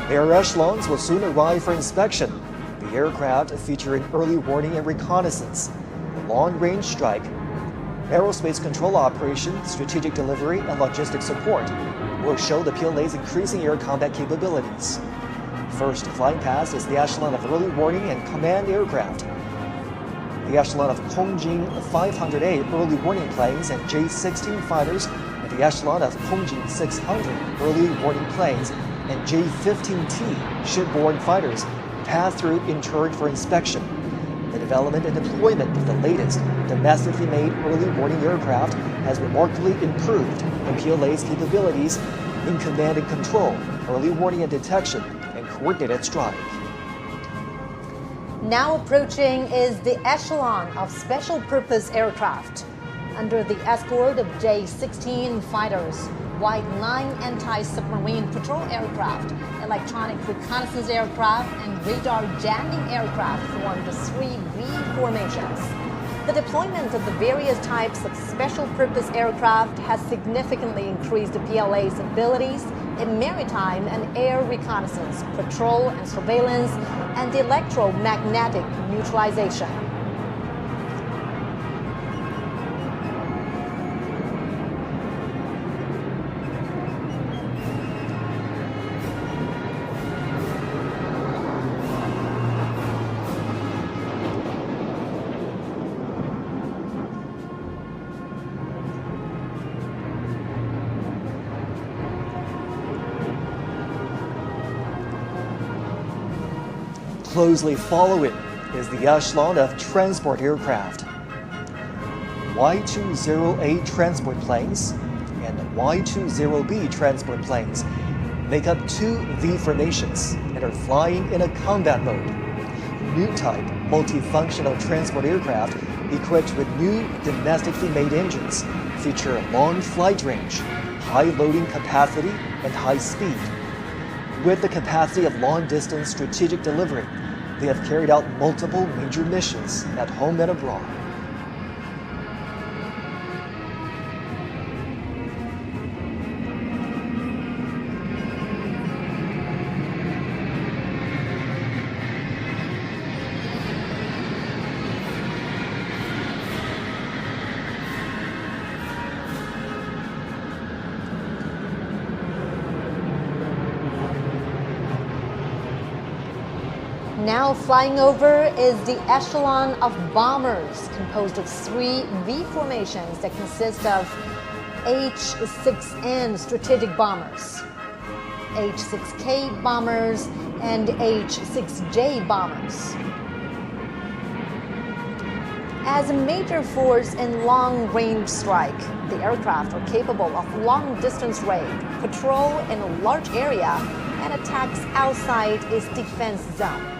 Air echelons will soon arrive for inspection. The aircraft feature an early warning and reconnaissance, a long-range strike, aerospace control operation, strategic delivery, and logistics support will show the PLA's increasing air combat capabilities. First flying past is the echelon of early warning and command aircraft. The echelon of Hongjing 500A early warning planes and J-16 fighters, and the echelon of Hongjing 600 early warning planes and J-15T shipborne fighters pass through in turn for inspection. The development and deployment of the latest domestically made early warning aircraft has remarkably improved the PLA's capabilities in command and control, early warning and detection, and coordinated strike. Now approaching is the echelon of special purpose aircraft. Under the escort of J-16 fighters, wide-line anti-submarine patrol aircraft, electronic reconnaissance aircraft, and radar jamming aircraft form the 3V formations. The deployment of the various types of special purpose aircraft has significantly increased the PLA's abilities in maritime and air reconnaissance, patrol and surveillance, and electromagnetic neutralization. Closely following is the echelon of transport aircraft. Y-20A transport planes and Y-20B transport planes make up two V formations and are flying in a combat mode. New type multifunctional transport aircraft equipped with new domestically made engines feature long flight range, high loading capacity, and high speed. With the capacity of long-distance strategic delivery, they have carried out multiple major missions at home and abroad. Now flying over is the echelon of bombers, composed of three V formations that consist of H-6N strategic bombers, H-6K bombers, and H-6J bombers. As a major force in long-range strike, the aircraft are capable of long-distance raid, patrol in a large area, and attacks outside its defense zone.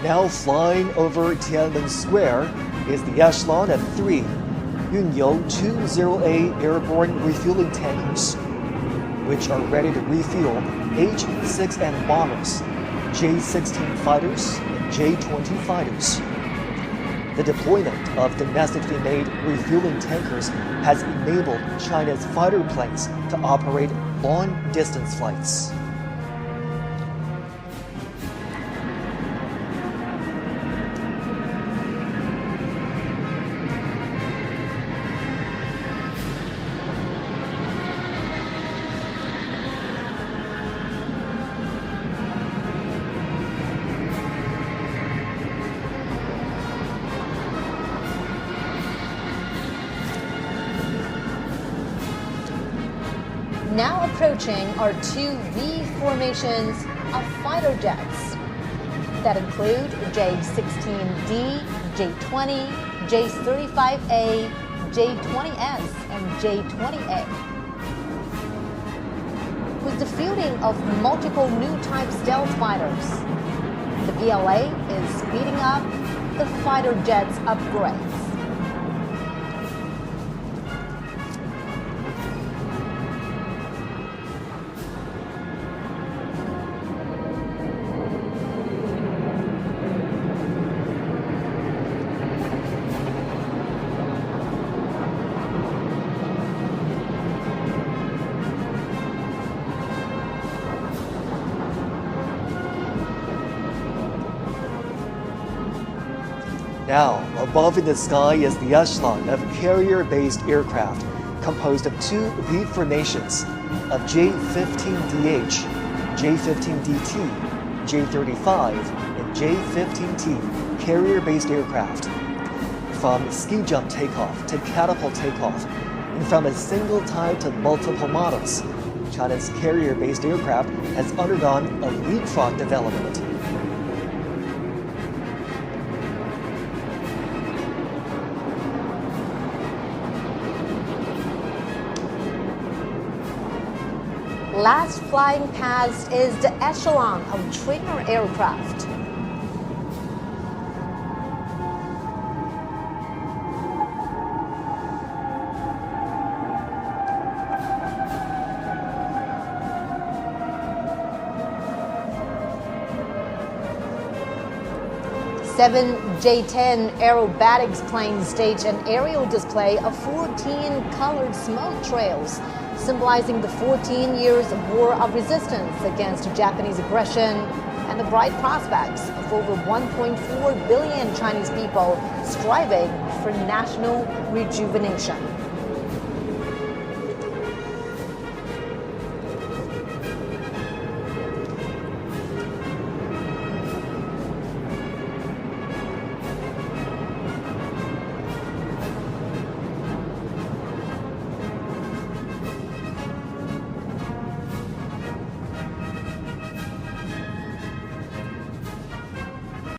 Now flying over Tiananmen Square is the echelon of three Yunyou 20A airborne refueling tankers, which are ready to refuel H-6N bombers, J-16 fighters, and J-20 fighters. The deployment of domestically made refueling tankers has enabled China's fighter planes to operate long-distance flights. Now approaching are two V formations of fighter jets that include J-16D, J-20, J-35A, J-20S, and J-20A. with the fielding of multiple new type stealth fighters. The PLA is speeding up the fighter jets upgrades. Now, above in the sky is the echelon of carrier-based aircraft composed of two lead formations of J-15DH, J-15DT, J-35, and J-15T carrier-based aircraft. From ski jump takeoff to catapult takeoff, and from a single type to multiple models, China's carrier-based aircraft has undergone a leapfrog development. Last flying past is the echelon of trainer aircraft. Seven J-10 aerobatics planes stage an aerial display of 14 colored smoke trails, symbolizing the 14 years of war of resistance against Japanese aggression and the bright prospects of over 1.4 billion Chinese people striving for national rejuvenation.